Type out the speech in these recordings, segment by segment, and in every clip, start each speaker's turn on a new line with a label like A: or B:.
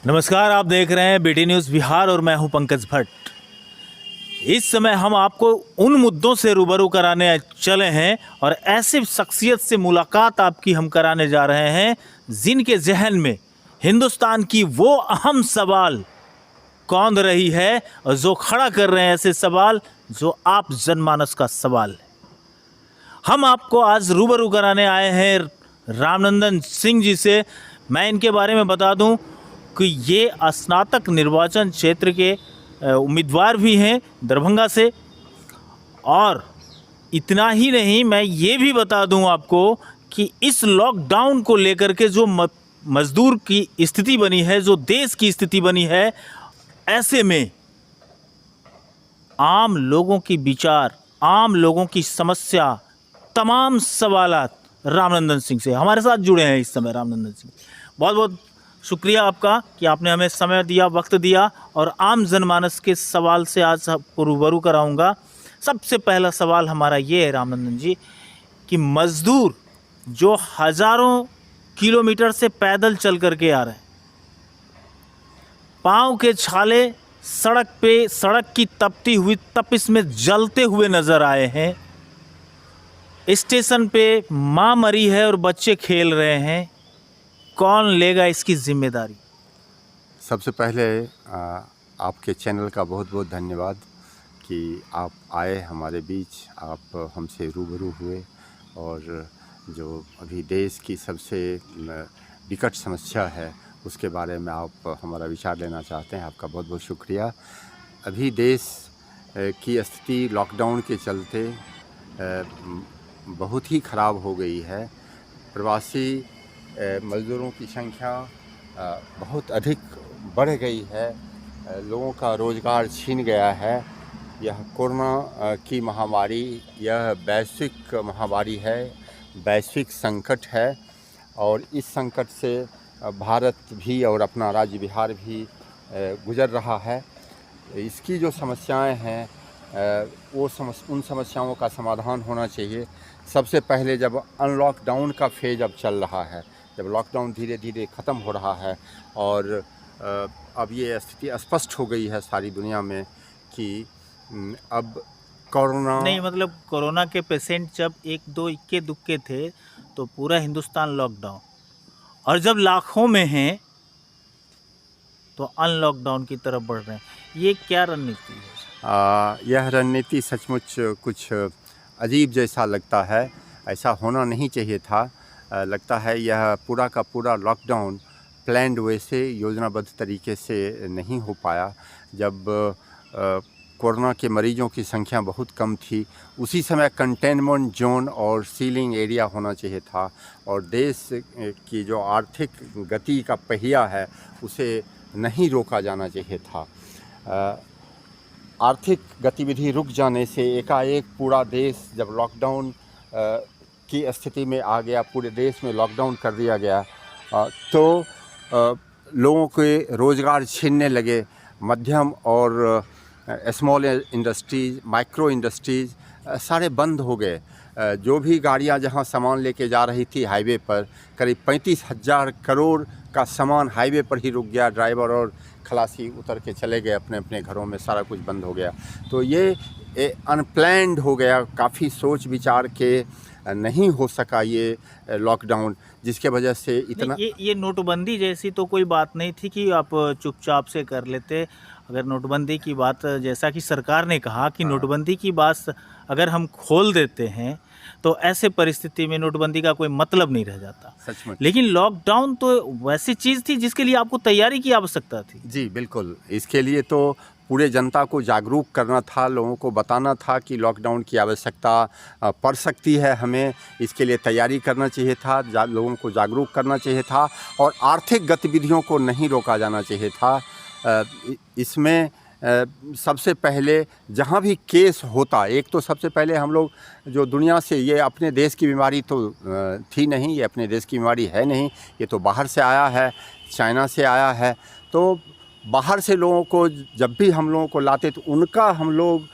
A: नमस्कार, आप देख रहे हैं बीटी न्यूज़ बिहार और मैं हूं पंकज भट्ट। इस समय हम आपको उन मुद्दों से रूबरू कराने चले हैं और ऐसे शख्सियत से मुलाकात आपकी हम कराने जा रहे हैं जिनके जहन में हिंदुस्तान की वो अहम सवाल कौंध रही है और जो खड़ा कर रहे हैं ऐसे सवाल जो आप जनमानस का सवाल है। हम आपको आज रूबरू कराने आए हैं रामनंदन सिंह जी से। मैं इनके बारे में बता दूं कि ये स्नातक निर्वाचन क्षेत्र के उम्मीदवार भी हैं दरभंगा से। और इतना ही नहीं, मैं ये भी बता दूं आपको कि इस लॉकडाउन को लेकर के जो मजदूर की स्थिति बनी है, जो देश की स्थिति बनी है, ऐसे में आम लोगों की विचार, आम लोगों की समस्या, तमाम सवालात रामनंदन सिंह से हमारे साथ जुड़े हैं इस समय। रामनंदन सिंह, बहुत बहुत शुक्रिया आपका कि आपने हमें समय दिया, वक्त दिया और आम जनमानस के सवाल से आज आपको रूबरू कराऊंगा। सबसे पहला सवाल हमारा ये है रामनंदन जी कि मज़दूर जो हज़ारों किलोमीटर से पैदल चल करके आ रहे हैं, पाँव के छाले सड़क की तपती हुई तपिश में जलते हुए नज़र आए हैं। स्टेशन पे माँ मरी है और बच्चे खेल रहे हैं, कौन लेगा इसकी जिम्मेदारी?
B: सबसे पहले आपके चैनल का बहुत बहुत धन्यवाद कि आप आए हमारे बीच, आप हमसे रूबरू हुए और जो अभी देश की सबसे विकट समस्या है उसके बारे में आप हमारा विचार लेना चाहते हैं। आपका बहुत बहुत शुक्रिया। अभी देश की स्थिति लॉकडाउन के चलते बहुत ही ख़राब हो गई है। प्रवासी मज़दूरों की संख्या बहुत अधिक बढ़ गई है, लोगों का रोज़गार छीन गया है। यह कोरोना की महामारी, यह वैश्विक महामारी है, वैश्विक संकट है और इस संकट से भारत भी और अपना राज्य बिहार भी गुज़र रहा है। इसकी जो समस्याएं हैं उन समस्याओं का समाधान होना चाहिए। सबसे पहले जब अनलॉकडाउन का फेज अब चल रहा है, जब लॉकडाउन धीरे धीरे ख़त्म हो रहा है और अब ये स्थिति स्पष्ट हो गई है सारी दुनिया में कि अब कोरोना
A: नहीं, मतलब कोरोना के पेशेंट जब एक दो इक्के दुक्के थे तो पूरा हिंदुस्तान लॉकडाउन, और जब लाखों में हैं तो अनलॉकडाउन की तरफ बढ़ रहे हैं। ये क्या रणनीति है?
B: यह रणनीति सचमुच कुछ अजीब जैसा लगता है। ऐसा होना नहीं चाहिए था। लगता है यह पूरा का पूरा लॉकडाउन प्लान्ड वे से, योजनाबद्ध तरीके से नहीं हो पाया। जब कोरोना के मरीजों की संख्या बहुत कम थी, उसी समय कंटेनमेंट जोन और सीलिंग एरिया होना चाहिए था और देश की जो आर्थिक गति का पहिया है उसे नहीं रोका जाना चाहिए था। आर्थिक गतिविधि रुक जाने से एकाएक पूरा देश जब लॉकडाउन की स्थिति में आ गया, पूरे देश में लॉकडाउन कर दिया गया, तो लोगों के रोज़गार छीनने लगे। मध्यम और स्मॉल इंडस्ट्रीज़, माइक्रो इंडस्ट्रीज़ सारे बंद हो गए। जो भी गाड़ियां जहां सामान लेके जा रही थी हाईवे पर, करीब 35,000 करोड़ का सामान हाईवे पर ही रुक गया। ड्राइवर और खलासी उतर के चले गए अपने अपने घरों में, सारा कुछ बंद हो गया। तो ये अनप्लैन्ड हो गया, काफ़ी सोच विचार के नहीं हो सका ये लॉकडाउन, जिसके वजह से इतना
A: ये नोटबंदी जैसी तो कोई बात नहीं थी कि आप चुपचाप से कर लेते। अगर नोटबंदी की बात, जैसा कि सरकार ने कहा कि नोटबंदी की बात अगर हम खोल देते हैं तो ऐसे परिस्थिति में नोटबंदी का कोई मतलब नहीं रह जाता।
B: सचमुच।
A: लेकिन लॉकडाउन तो वैसी चीज़ थी जिसके लिए आपको तैयारी की आवश्यकता थी।
B: जी बिल्कुल, इसके लिए तो पूरे जनता को जागरूक करना था, लोगों को बताना था कि लॉकडाउन की आवश्यकता पड़ सकती है, हमें इसके लिए तैयारी करना चाहिए था, लोगों को जागरूक करना चाहिए था और आर्थिक गतिविधियों को नहीं रोका जाना चाहिए था। इसमें सबसे पहले जहाँ भी केस होता, एक तो सबसे पहले हम लोग जो दुनिया से, ये अपने देश की बीमारी तो थी नहीं, ये अपने देश की बीमारी है नहीं, ये तो बाहर से आया है, चाइना से आया है। तो बाहर से लोगों को जब भी हम लोगों को लाते तो उनका हम लोग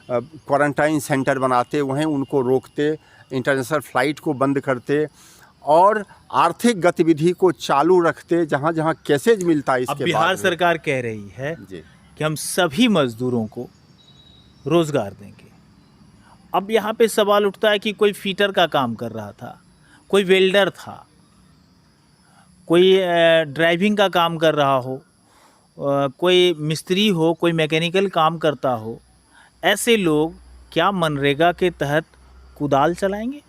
B: क्वारंटाइन सेंटर बनाते, वहीं उनको रोकते, इंटरनेशनल फ़्लाइट को बंद करते और आर्थिक गतिविधि को चालू रखते, जहाँ जहाँ कैसेज मिलता है
A: अब
B: इसके
A: बिहार
B: बाद में।
A: सरकार कह रही है
B: जी
A: कि हम सभी मजदूरों को रोजगार देंगे। अब यहाँ पे सवाल उठता है कि कोई फीटर का काम कर रहा था, कोई वेल्डर था, कोई ड्राइविंग का काम कर रहा हो, कोई मिस्त्री हो, कोई मैकेनिकल काम करता हो, ऐसे लोग क्या मनरेगा के तहत कुदाल चलाएंगे?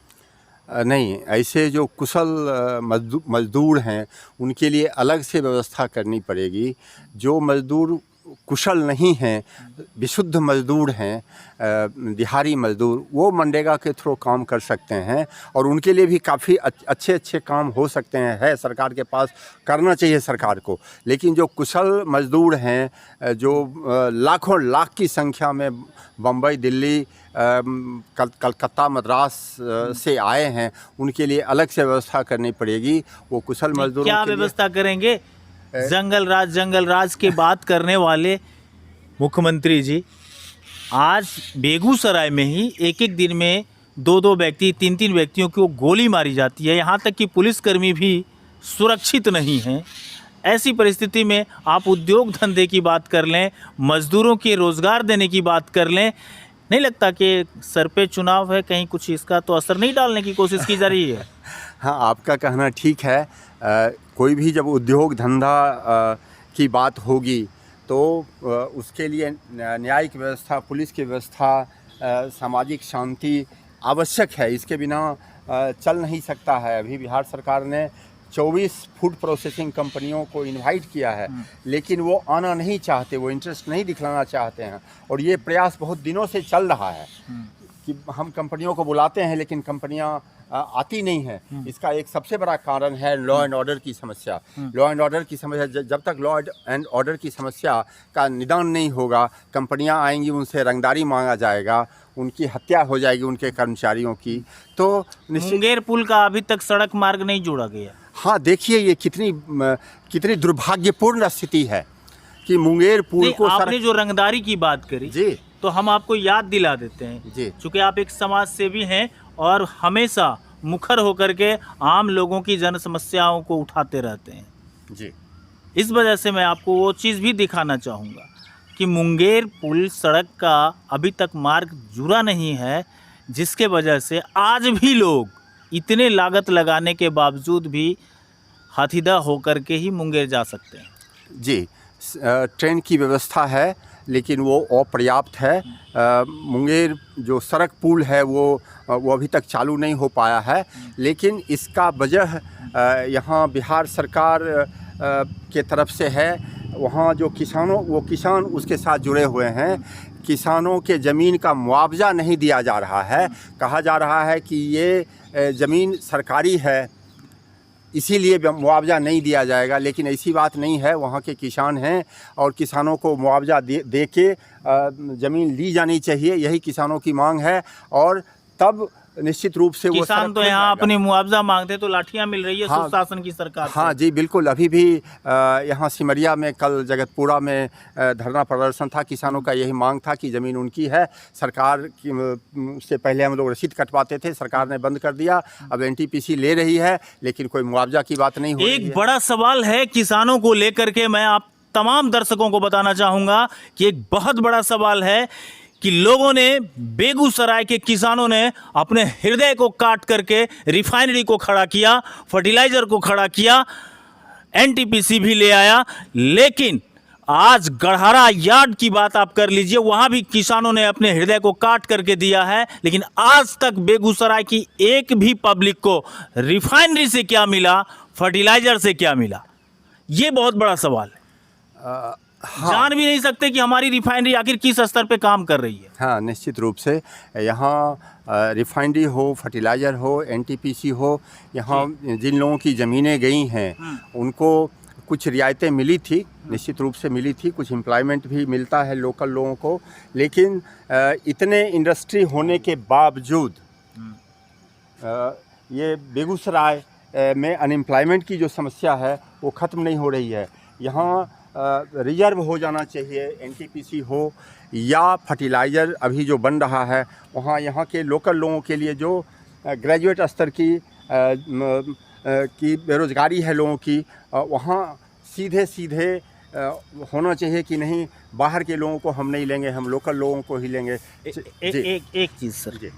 B: नहीं, ऐसे जो कुशल मजदूर हैं उनके लिए अलग से व्यवस्था करनी पड़ेगी। जो मजदूर कुशल नहीं हैं, विशुद्ध मजदूर हैं, दिहाड़ी मजदूर, वो मनरेगा के थ्रू काम कर सकते हैं और उनके लिए भी काफ़ी अच्छे अच्छे काम हो सकते हैं। है सरकार के पास, करना चाहिए सरकार को। लेकिन जो कुशल मजदूर हैं, जो लाखों लाख की संख्या में बम्बई, दिल्ली, कलकत्ता, मद्रास से आए हैं, उनके लिए अलग से व्यवस्था करनी पड़ेगी। वो कुशल मजदूरों
A: क्या
B: के लिए
A: व्यवस्था करेंगे? जंगल राज की बात करने वाले मुख्यमंत्री जी आज बेगूसराय में ही एक एक दिन में 2-2 व्यक्ति, 3-3 व्यक्तियों को गोली मारी जाती है। यहाँ तक कि पुलिसकर्मी भी सुरक्षित नहीं हैं। ऐसी परिस्थिति में आप उद्योग धंधे की बात कर लें, मजदूरों के रोज़गार देने की बात कर लें, नहीं लगता कि सर पे चुनाव है, कहीं कुछ इसका तो असर नहीं डालने की कोशिश की जा रही है?
B: हाँ, आपका कहना ठीक है। कोई भी जब उद्योग धंधा की बात होगी तो उसके लिए न्यायिक व्यवस्था, पुलिस की व्यवस्था, सामाजिक शांति आवश्यक है। इसके बिना चल नहीं सकता है। अभी बिहार सरकार ने 24 फूड प्रोसेसिंग कंपनियों को इनवाइट किया है, लेकिन वो आना नहीं चाहते, वो इंटरेस्ट नहीं दिखलाना चाहते हैं। और ये प्रयास बहुत दिनों से चल रहा है कि हम कंपनियों को बुलाते हैं लेकिन कंपनियां आती नहीं हैं। इसका एक सबसे बड़ा कारण है लॉ एंड ऑर्डर की समस्या। लॉ एंड ऑर्डर की समस्या, जब तक लॉ एंड ऑर्डर की समस्या का निदान नहीं होगा, कंपनियां आएंगी, उनसे रंगदारी मांगा जाएगा, उनकी हत्या हो जाएगी उनके कर्मचारियों की। तो
A: मुंगेर पुल का अभी तक सड़क मार्ग नहीं जोड़ा गया।
B: हाँ, देखिए ये कितनी दुर्भाग्यपूर्ण स्थिति है कि मुंगेर पुल को
A: आपने जो रंगदारी की बात करी
B: जी,
A: तो हम आपको याद दिला देते हैं
B: जी,
A: चूँकि आप एक समाज सेवी हैं और हमेशा मुखर होकर के आम लोगों की जन समस्याओं को उठाते रहते हैं
B: जी।
A: इस वजह से मैं आपको वो चीज़ भी दिखाना चाहूँगा कि मुंगेर पुल सड़क का अभी तक मार्ग जुड़ा नहीं है, जिसके वजह से आज भी लोग इतने लागत लगाने के बावजूद भी हाथीदह होकर के ही मुंगेर जा सकते हैं।
B: जी, ट्रेन की व्यवस्था है लेकिन वो अपर्याप्त है। मुंगेर जो सड़क पुल है वो अभी तक चालू नहीं हो पाया है। लेकिन इसका वजह यहाँ बिहार सरकार के तरफ से है। वहाँ जो किसान उसके साथ जुड़े हुए हैं। किसानों के ज़मीन का मुआवजा नहीं दिया जा रहा है। कहा जा रहा है कि ये ज़मीन सरकारी है, इसीलिए मुआवजा नहीं दिया जाएगा, लेकिन ऐसी बात नहीं है। वहाँ के किसान हैं और किसानों को मुआवजा दे के ज़मीन ली जानी चाहिए, यही किसानों की मांग है। और तब निश्चित रूप से वो
A: किसान तो यहाँ अपनी मुआवजा मांगते तो लाठियाँ मिल रही है
B: हाँ,
A: सुशासन की सरकार से।
B: हाँ जी, बिल्कुल। अभी भी यहाँ सिमरिया में कल जगतपुरा में धरना प्रदर्शन था। किसानों का यही मांग था कि ज़मीन उनकी है। सरकार से पहले हम लोग रसीद कटवाते थे, सरकार ने बंद कर दिया। अब एनटीपीसी ले रही है लेकिन कोई मुआवजा की बात नहीं हो रही है।
A: एक बड़ा सवाल है किसानों को लेकर के, मैं आप तमाम दर्शकों को बताना चाहूँगा कि एक बहुत बड़ा सवाल है कि लोगों ने, बेगूसराय के किसानों ने अपने हृदय को काट करके रिफाइनरी को खड़ा किया, फर्टिलाइज़र को खड़ा किया, एनटीपीसी भी ले आया। लेकिन आज गढ़हरा यार्ड की बात आप कर लीजिए, वहाँ भी किसानों ने अपने हृदय को काट करके दिया है। लेकिन आज तक बेगूसराय की एक भी पब्लिक को रिफाइनरी से क्या मिला, फर्टिलाइज़र से क्या मिला, ये बहुत बड़ा सवाल है।
B: हाँ,
A: जान भी नहीं सकते कि हमारी रिफाइनरी आखिर किस स्तर पे काम कर रही है।
B: हाँ, निश्चित रूप से यहाँ रिफाइनरी हो, फर्टिलाइज़र हो, एनटीपीसी हो, यहाँ जिन लोगों की ज़मीनें गई हैं उनको कुछ रियायतें मिली थी, निश्चित रूप से मिली थी। कुछ एम्प्लॉयमेंट भी मिलता है लोकल लोगों को। लेकिन इतने इंडस्ट्री होने के बावजूद ये बेगूसराय में अनएम्प्लॉयमेंट की जो समस्या है वो ख़त्म नहीं हो रही है। यहाँ रिजर्व हो जाना चाहिए, एनटीपीसी हो या फर्टिलाइज़र अभी जो बन रहा है, वहाँ यहाँ के लोकल लोगों के लिए जो ग्रेजुएट स्तर की की बेरोज़गारी है लोगों की, वहाँ सीधे सीधे होना चाहिए कि नहीं, बाहर के लोगों को हम नहीं लेंगे, हम लोकल लोगों को ही लेंगे।
A: एक चीज़ सर,
B: जी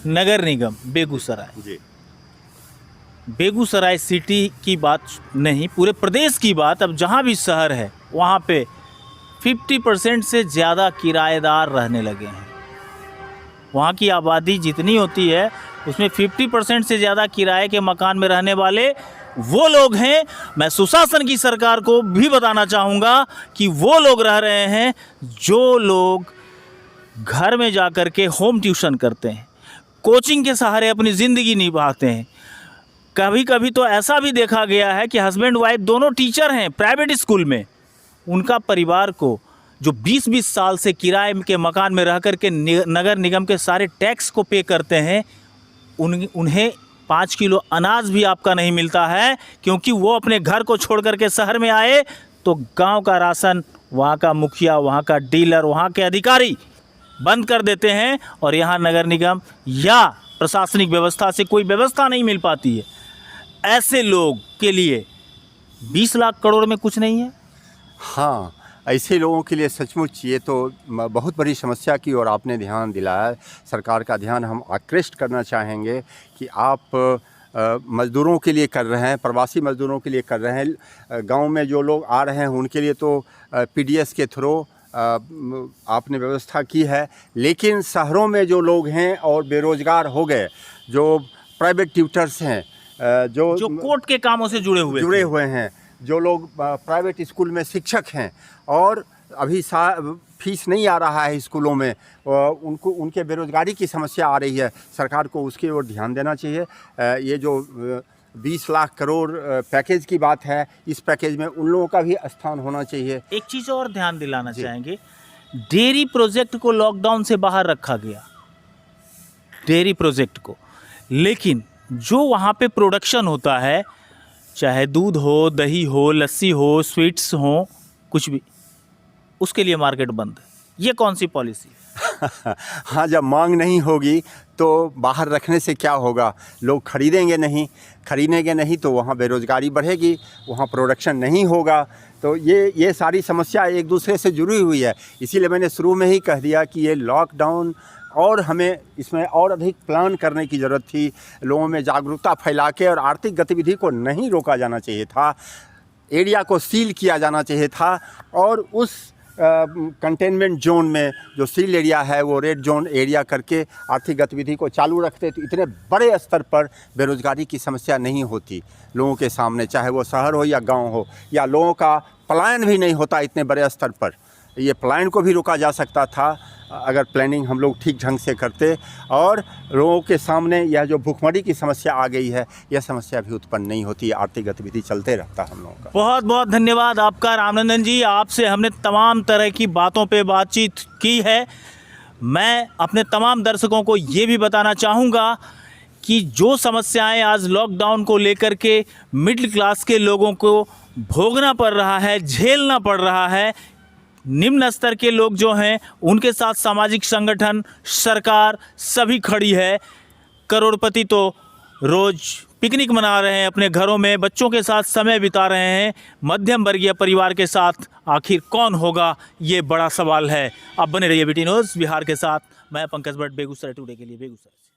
A: नगर निगम बेगूसराय,
B: जी
A: बेगूसराय सिटी की बात नहीं, पूरे प्रदेश की बात, अब जहाँ भी शहर है वहाँ पे 50% से ज़्यादा किराएदार रहने लगे हैं। वहाँ की आबादी जितनी होती है उसमें 50% से ज़्यादा किराए के मकान में रहने वाले वो लोग हैं। मैं सुशासन की सरकार को भी बताना चाहूँगा कि वो लोग रह रहे हैं जो लोग घर में जा कर के होम ट्यूशन करते हैं, कोचिंग के सहारे अपनी ज़िंदगी निभाते हैं। कभी कभी तो ऐसा भी देखा गया है कि हस्बैंड वाइफ दोनों टीचर हैं प्राइवेट स्कूल में, उनका परिवार को जो 20-20 साल से किराए के मकान में रह कर के नगर निगम के सारे टैक्स को पे करते हैं, उन्हें 5 किलो अनाज भी आपका नहीं मिलता है, क्योंकि वो अपने घर को छोड़ कर के शहर में आए तो गांव का राशन वहाँ का मुखिया, वहाँ का डीलर, वहाँ के अधिकारी बंद कर देते हैं और यहाँ नगर निगम या प्रशासनिक व्यवस्था से कोई व्यवस्था नहीं मिल पाती है। ऐसे लोग के लिए 20 लाख करोड़ में कुछ नहीं है।
B: हाँ, ऐसे लोगों के लिए सचमुच ये तो बहुत बड़ी समस्या की ओर आपने ध्यान दिलाया। सरकार का ध्यान हम आकृष्ट करना चाहेंगे कि आप मज़दूरों के लिए कर रहे हैं, प्रवासी मज़दूरों के लिए कर रहे हैं। गांव में जो लोग आ रहे हैं उनके लिए तो पीडीएस के थ्रू आपने व्यवस्था की है, लेकिन शहरों में जो लोग हैं और बेरोज़गार हो गए, जो प्राइवेट ट्यूटर्स हैं, जो
A: कोर्ट के कामों से जुड़े हुए
B: हैं, जो लोग प्राइवेट स्कूल में शिक्षक हैं और अभी फीस नहीं आ रहा है स्कूलों में, उनके बेरोज़गारी की समस्या आ रही है। सरकार को उसकी ओर ध्यान देना चाहिए। ये जो 20 लाख करोड़ पैकेज की बात है, इस पैकेज में उन लोगों का भी स्थान होना चाहिए।
A: एक चीज़ और ध्यान दिलाना चाहेंगे, डेयरी प्रोजेक्ट को लॉकडाउन से बाहर रखा गया, डेयरी प्रोजेक्ट को, लेकिन जो वहाँ पे प्रोडक्शन होता है, चाहे दूध हो, दही हो, लस्सी हो, स्वीट्स हो, कुछ भी, उसके लिए मार्केट बंद है। ये कौन सी पॉलिसी है?
B: हाँ, जब मांग नहीं होगी तो बाहर रखने से क्या होगा, लोग खरीदेंगे नहीं तो वहाँ बेरोज़गारी बढ़ेगी, वहाँ प्रोडक्शन नहीं होगा। तो ये सारी समस्या एक दूसरे से जुड़ी हुई है। इसीलिए मैंने शुरू में ही कह दिया कि ये लॉकडाउन और हमें इसमें और अधिक प्लान करने की ज़रूरत थी। लोगों में जागरूकता फैला के और आर्थिक गतिविधि को नहीं रोका जाना चाहिए था, एरिया को सील किया जाना चाहिए था और उस कंटेनमेंट जोन में जो सील एरिया है वो रेड जोन एरिया करके आर्थिक गतिविधि को चालू रखते तो इतने बड़े स्तर पर बेरोज़गारी की समस्या नहीं होती लोगों के सामने, चाहे वो शहर हो या गांव हो, या लोगों का पलायन भी नहीं होता इतने बड़े स्तर पर। ये पलायन को भी रोका जा सकता था अगर प्लानिंग हम लोग ठीक ढंग से करते, और लोगों के सामने यह जो भूखमरी की समस्या आ गई है, यह समस्या भी उत्पन्न नहीं होती, आर्थिक गतिविधि चलते रहता हम लोगों का।
A: बहुत बहुत धन्यवाद आपका रामनंदन जी, आपसे हमने तमाम तरह की बातों पे बातचीत की है। मैं अपने तमाम दर्शकों को ये भी बताना चाहूँगा कि जो समस्याएं आज लॉकडाउन को लेकर के मिडिल क्लास के लोगों को भोगना पड़ रहा है, झेलना पड़ रहा है, निम्न स्तर के लोग जो हैं उनके साथ सामाजिक संगठन, सरकार सभी खड़ी है। करोड़पति तो रोज़ पिकनिक मना रहे हैं, अपने घरों में बच्चों के साथ समय बिता रहे हैं। मध्यम वर्गीय परिवार के साथ आखिर कौन होगा, ये बड़ा सवाल है। आप बने रहिए BT न्यूज़ बिहार के साथ। मैं पंकज भट्ट, बेगूसराय टुडे के लिए बेगूसराय से।